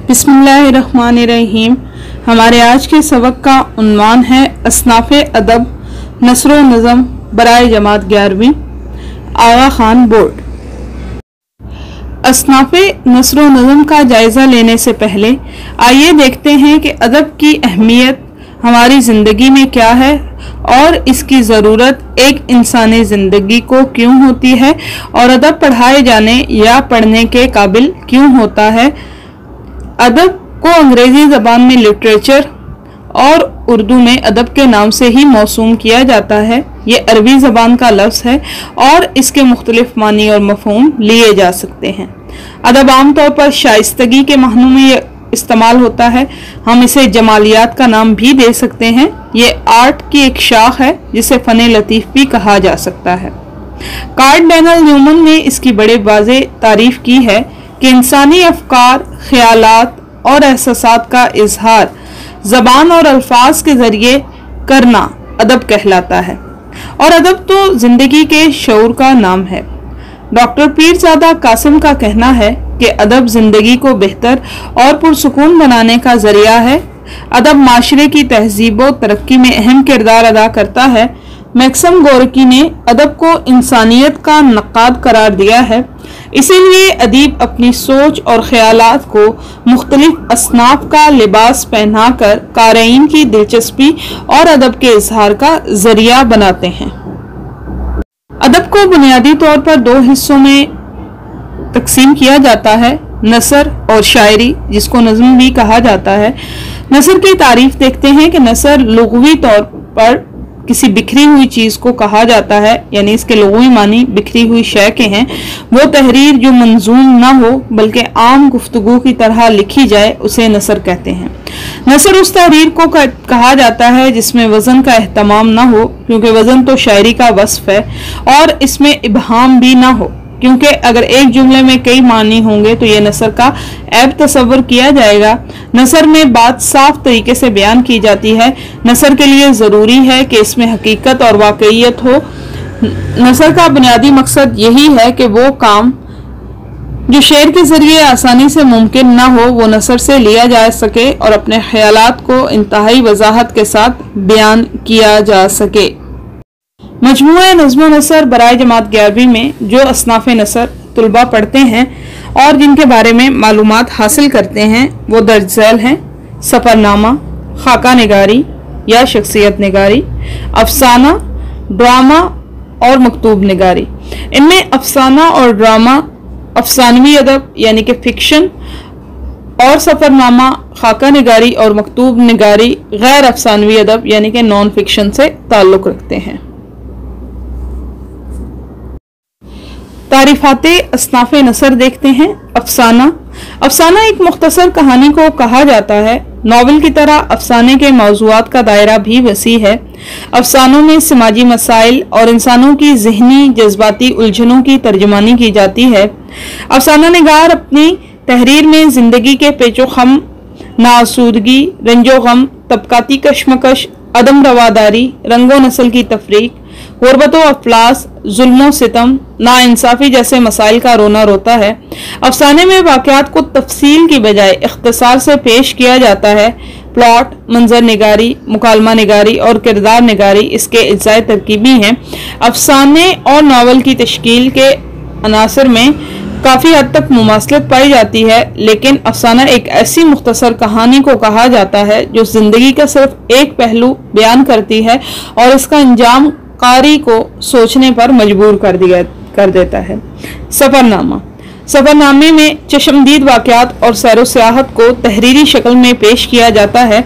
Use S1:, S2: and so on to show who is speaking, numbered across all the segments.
S1: बिस्मिल्लाहिर्रहमानिर्रहीम। हमारे आज के सबक का उन्वान है असनाफ़े अदब नसर व नज़म बराए जमात 11वीं आगा खान बोर्ड। असनाफ़े नसर व नज़म का जायज़ा लेने से पहले आइए देखते हैं कि अदब की अहमियत हमारी ज़िंदगी में क्या है और इसकी ज़रूरत एक इंसानी ज़िंदगी को क्यों होती है और अदब पढ़ाए जाने या पढ़ने के काबिल क्यों होता है। अदब को अंग्रेज़ी ज़बान में लिटरेचर और उर्दू में अदब के नाम से ही मौसूम किया जाता है। ये अरबी ज़बान का लफ्ज़ है और इसके मुख्तलिफ मानी और मफ़हूम लिए जा सकते हैं। अदब आम तौर पर शाइस्तगी के मानों में इस्तेमाल होता है। हम इसे जमालियात का नाम भी दे सकते हैं। ये आर्ट की एक शाख है जिसे फ़न लतीफ़ भी कहा जा सकता है। कार्ल न्यूमन ने इसकी बड़े वाज़े तारीफ़ की है कि इंसानी अफ़कार, ख़यालात और एहसासात का इजहार ज़बान और अल्फाज के ज़रिए करना अदब कहलाता है और अदब तो ज़िंदगी के शऊर का नाम है। डॉक्टर पीरज़ादा कासिम का कहना है कि अदब ज़िंदगी को बेहतर और पुरसुकून बनाने का ज़रिया है। अदब माशरे की तहज़ीब व तरक्की में अहम किरदार अदा करता है। मैक्सम गोरकी ने अदब को इंसानियत का नक़ाद करार दिया है। इसीलिए अदीब अपनी सोच और ख़यालात को मुख्तलिफ असनाफ़ का लिबास पहनाकर क़ारीन की दिलचस्पी और अदब के इजहार का ज़रिया बनाते हैं। अदब को बुनियादी तौर पर दो हिस्सों में तकसीम किया जाता है, नसर और शायरी, जिसको नज़्म भी कहा जाता है। नसर की तारीफ देखते हैं कि नसर लुग़वी तौर पर किसी बिखरी हुई चीज़ को कहा जाता है, यानी इसके लुग़वी मानी बिखरी हुई शय के हैं। वो तहरीर जो मंजूम ना हो बल्कि आम गुफ्तगू की तरह लिखी जाए उसे नसर कहते हैं। नसर उस तहरीर को कहा जाता है जिसमें वज़न का एहतमाम ना हो, क्योंकि वज़न तो शायरी का वस्फ है, और इसमें इबहाम भी ना हो, क्योंकि अगर एक जुमले में कई मानी होंगे तो यह नसर का ऐब तस्वर किया जाएगा। नसर में बात साफ तरीके से बयान की जाती है। नसर के लिए ज़रूरी है कि इसमें हकीकत और वाकईयत हो। नसर का बुनियादी मकसद यही है कि वो काम जो शेर के ज़रिए आसानी से मुमकिन ना हो वो नसर से लिया जा सके और अपने ख्यालात को इंतहाई वजाहत के साथ बयान किया जा सके। मजमूआ नज़्म नसर बराए जमात 11वीं में जो असनाफ़े नसर तुलबा पढ़ते हैं और जिनके बारे में मालूमात हासिल करते हैं वो दर्ज झैल हैं: सफ़रनामा, खाका निगारी या शख्सियत निगारी, अफसाना, ड्रामा और मकतूब निगारी। इनमें अफसाना और ड्रामा अफसानवी अदब यानी कि फिक्शन और सफ़रनामा, खाका निगारी और मकतूब निगारी गैर अफसानवी अदब यानी कि नॉन फिक्शन से ताल्लुक़ रखते हैं। तारीफ़ाते असनाफ़े नसर देखते हैं। अफसाना, अफसाना एक मुख्तसर कहानी को कहा जाता है। नावल की तरह अफसाने के मौज़ूआत का दायरा भी वसी है। अफसानों में समाजी मसाइल और इंसानों की ज़हनी जज्बाती उलझनों की तर्जुमानी की जाती है। अफसाना निगार अपनी तहरीर में ज़िंदगी के पेचो खम, नासूदगी, रंजो गम, तबकाती कशमकश, अदम रवादारी, रंगो नस्ल की तफरीक, गुर्बत व अफलास, जुल्म सितम, नाइंसाफ़ी जैसे मसाइल का रोना रोता है। अफसाने में वाक़यात को तफसील की बजाय इख्तिसार से पेश किया जाता है। प्लॉट, मंजर निगारी, मुकालमा निगारी और किरदार निगारी इसके अज्जाए तरकीबी हैं। अफसाने और नावल की तश्कील के अनासर में काफ़ी हद तक मुमासलत पाई जाती है, लेकिन अफसाना एक ऐसी मुख्तसर कहानी को कहा जाता है जो ज़िंदगी का सिर्फ एक पहलू बयान करती है और इसका अंजाम कारी को सोचने पर मजबूर कर देता है। सफ़रनामा, सफ़रनामे में चश्मदीद वाक़यात और सैरो सियाहत को तहरीरी शक्ल में पेश किया जाता है।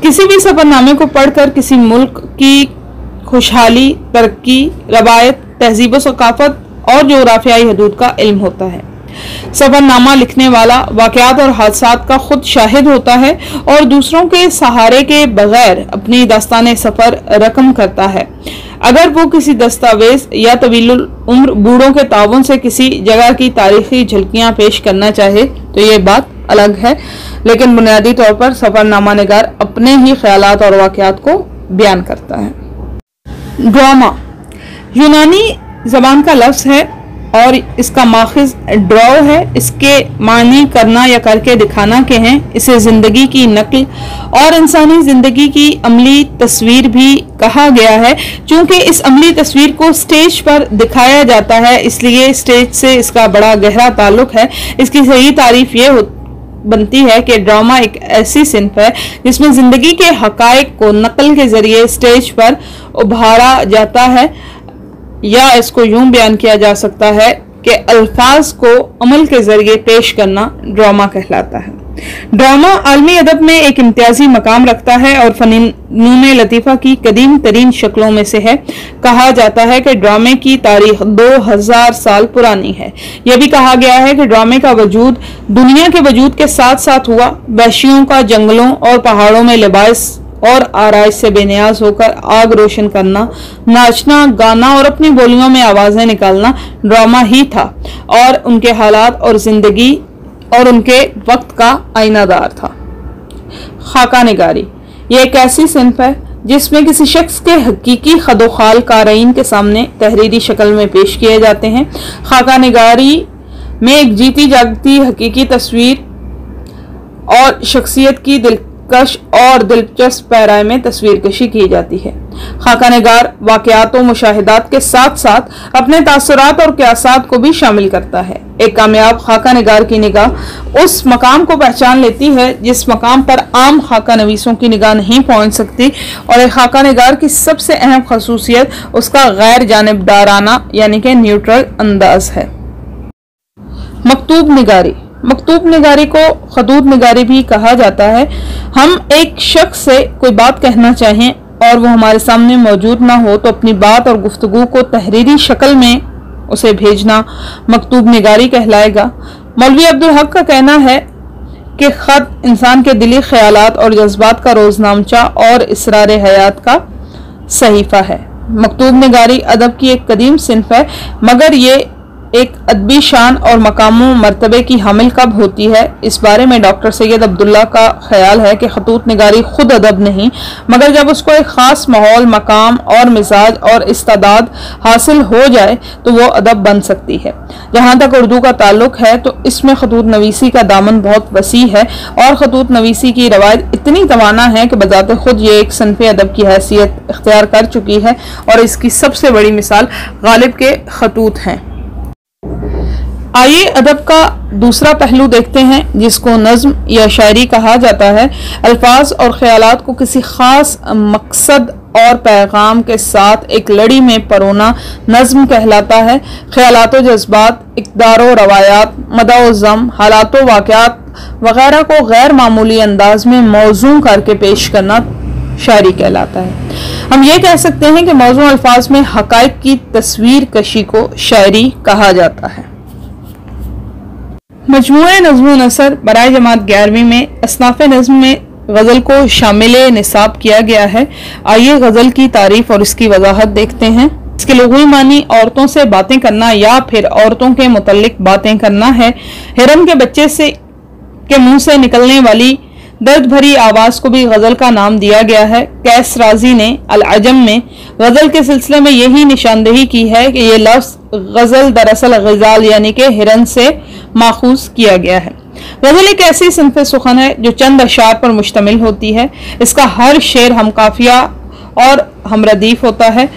S1: किसी भी सफ़रनामे को पढ़कर किसी मुल्क की खुशहाली, तरक्की, रवायत, तहजीब व सकाफत और जोग्राफियाई हदूद का इल्म होता है। सफ़रनामा लिखने वाला वाक़यात और हादसात का खुद शाहिद होता है और दूसरों के सहारे के बगैर अपनी दास्तान सफ़र रकम करता है। अगर वो किसी दस्तावेज या तवीलुल उम्र बूढ़ों के ताउन से किसी जगह की तारीखी झलकियां पेश करना चाहे तो ये बात अलग है, लेकिन बुनियादी तौर पर सफ़रनामा निगार अपने ही ख्यालात और वाक़यात को बयान करता है। ड्रामा यूनानी ज़बान का लफ्ज़ है और इसका माखिज ड्रॉ है। इसके मानी करना या करके दिखाना के हैं। इसे जिंदगी की नकल और इंसानी जिंदगी की अमली तस्वीर भी कहा गया है। चूंकि इस अमली तस्वीर को स्टेज पर दिखाया जाता है, इसलिए स्टेज से इसका बड़ा गहरा ताल्लुक है। इसकी सही तारीफ ये बनती है कि ड्रामा एक ऐसी सिन्फ है जिसमें जिंदगी के हकायक को नकल के जरिए स्टेज पर उभारा जाता है, या इसको यूं बयान किया जा सकता है कि अल्फाज को अमल के जरिए पेश करना ड्रामा कहलाता है। ड्रामा आलमी अदब में एक इम्तियाजी मकाम रखता है और फनून लतीफ़ा की कदीम तरीन शक्लों में से है। कहा जाता है कि ड्रामे की तारीख 2000 साल पुरानी है। यह भी कहा गया है कि ड्रामे का वजूद दुनिया के वजूद के साथ साथ हुआ। वहशियों का जंगलों और पहाड़ों में लिबास और आराइश से बेनियाज होकर आग रोशन करना, नाचना, गाना और अपनी बोलियों में आवाजें निकालना ड्रामा ही था और उनके हालात और जिंदगी और उनके वक्त का आईनादार था। खाका निगारी ये एक ऐसी सिन्फ है जिसमें किसी शख्स के हकीकी खदोखाल कारीन के सामने तहरीरी शक्ल में पेश किए जाते हैं। खाका निगारी में एक जीती जागती हकीकी तस्वीर और शख्सियत की दिलकश और दिलचस्प पैराए में तस्वीर कशी की जाती है। खाका निगार वाक़यात और मुशाहिदात के साथ साथ अपने तासुरात और क़यासात को भी शामिल करता है। एक कामयाब खाका निगार की निगाह उस मकाम को पहचान लेती है जिस मकाम पर आम खाका नवीसों की निगाह नहीं पहुंच सकती, और एक खाका निगार की सबसे अहम खसूसियत उसका गैर जानिबदाराना यानी कि न्यूट्रल अंदाज है। मकतूब निगारी मकतूब निगारी को खतूत निगारी भी कहा जाता है। हम एक शख्स से कोई बात कहना चाहें और वो हमारे सामने मौजूद ना हो तो अपनी बात और गुफ्तगू को तहरीरी शक्ल में उसे भेजना मकतूब निगारी कहलाएगा। मौलवी अब्दुल हक का कहना है कि खत इंसान के दिली ख्यालात और जज्बात का रोजनामचा और इसरार हयात का सहीफा है। मकतूब निगारी अदब की एक कदीम सिन्फ है, मगर ये एक अदबी शान और मकामों मर्तबे की हामिल कब होती है, इस बारे में डॉक्टर सैयद अब्दुल्ला का ख्याल है कि खतूत निगारी खुद अदब नहीं, मगर जब उसको एक ख़ास माहौल, मकाम और मिजाज और इस्तादाद हासिल हो जाए तो वो अदब बन सकती है। जहाँ तक उर्दू का ताल्लुक है तो इसमें खतूत नवीसी का दामन बहुत वसी है और खतूत नवीसी की रवायत इतनी तवाना है कि बजाते खुद ये एक सनफ़े अदब की हैसियत इख्तियार कर चुकी है, और इसकी सबसे बड़ी मिसाल गालिब के खतूत हैं। आइए अदब का दूसरा पहलू देखते हैं जिसको नज़्म या शायरी कहा जाता है। अल्फाज और ख्यालात को किसी ख़ास मकसद और पैगाम के साथ एक लड़ी में परोना नज़्म कहलाता है। ख्यालात व जज्बात, इक़दार व रवायात, मदा व ज़म, हालात व वाक़यात वगैरह को गैर मामूली अंदाज में मौजू करके पेश करना शायरी कहलाता है। हम ये कह सकते हैं कि मौजू अल्फाज में हक़ाइक़ की तस्वीर कशी को शायरी कहा जाता है। मजमूए नज़्म नसर बराए जमात 11वीं में असनाफ़े नज़्म में गज़ल को शामिल निसाब किया गया है। आइए गज़ल की तारीफ और इसकी वजाहत देखते हैं। इसके लुग़वी मानी औरतों से बातें करना या फिर औरतों के मुतल्लिक बातें करना है। हिरन के बच्चे के मुंह से निकलने वाली दर्द भरी आवाज को भी गजल का नाम दिया गया है। कैस राजी ने अल अजम में गजल के सिलसिले में यही निशानदेही की है कि यह लफ्ज गजल दरअसल ग़िज़ाल यानी कि हिरन से माखूज किया गया है। गजल एक ऐसी सिन्फ़े सुखन है जो चंद अशार पर मुश्तमिल होती है। इसका हर शेर हम काफिया और हम रदीफ होता है।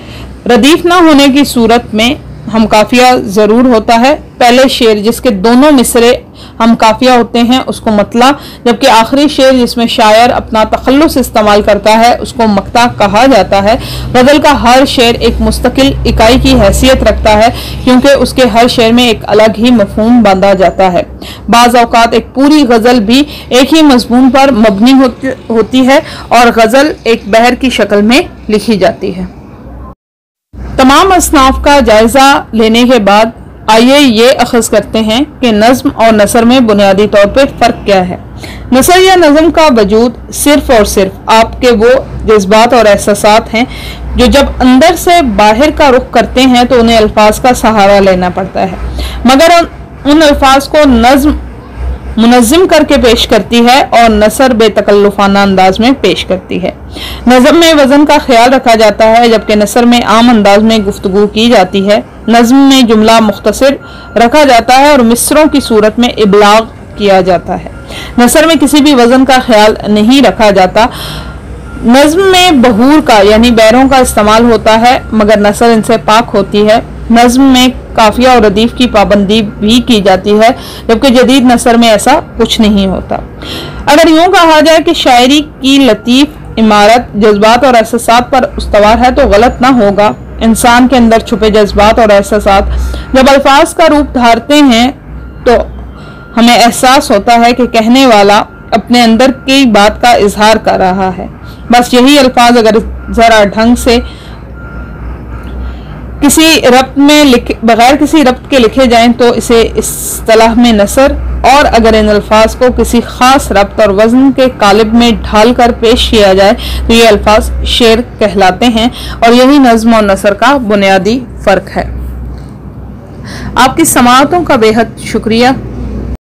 S1: रदीफ ना होने की सूरत में हम काफिया जरूर होता है। पहले शेर जिसके दोनों मिसरे हम काफिया होते हैं उसको मतला, जबकि आखिरी शेर जिसमें शायर अपना तखल्लुस इस्तेमाल करता है उसको मक्ता कहा जाता है। गजल का हर शेर एक मुस्तकिल इकाई की हैसियत रखता है क्योंकि उसके हर शेर में एक अलग ही मफहूम बांधा जाता है। बाज़ औक़ात एक पूरी गजल भी एक ही मज़मून पर मबनी होती है और गजल एक बहर की शक्ल में लिखी जाती है। तमाम असनाफ का जायजा लेने के बाद आइए ये अखज़ करते हैं कि नज़्म और नसर में बुनियादी तौर पर फ़र्क क्या है। नसर या नज़्म का वजूद सिर्फ़ और सिर्फ आपके वो जज्बात और एहसासात हैं जो जब अंदर से बाहर का रुख करते हैं तो उन्हें अल्फाज का सहारा लेना पड़ता है, मगर उन अल्फाज को नज़्म मुनज़्ज़म करके पेश करती है और नसर बेतकल्लुफ़ाना अंदाज में पेश करती है। नज़म में वज़न का ख्याल रखा जाता है, जबकि नसर में आम अंदाज में गुफ्तगू की जाती है। नज़्म में जुमला मुख्तसर रखा जाता है और मिसरों की सूरत में इबलाग किया जाता है। नसर में किसी भी वज़न का ख्याल नहीं रखा जाता। नज़्म में बहूर का यानी बैरों का इस्तेमाल होता है, मगर नसर इनसे पाक होती है। नज़्म में काफिया और रदीफ की पाबंदी भी की जाती है, जबकि जदीद नसर में ऐसा कुछ नहीं होता। अगर यूं कहा जाए कि शायरी की लतीफ इमारत जज्बात और एहसासात पर उस्तवार है तो गलत ना होगा। इंसान के अंदर छुपे जज्बात और एहसासात जब अल्फाज का रूप धारते हैं तो हमें एहसास होता है कि कहने वाला अपने अंदर की बात का इजहार कर रहा है। बस यही अल्फाज अगर जरा ढंग से किसी रब्त में बगैर किसी रब्त के लिखे जाएं तो इसे इस्तिलाह में नसर, और अगर इन अल्फाज को किसी खास रब्त और वज़न के कालिब में ढालकर पेश किया जाए तो ये अल्फाज शेर कहलाते हैं। और यही नज़्म और नसर का बुनियादी फ़र्क है। आपकी समाअतों का बेहद शुक्रिया।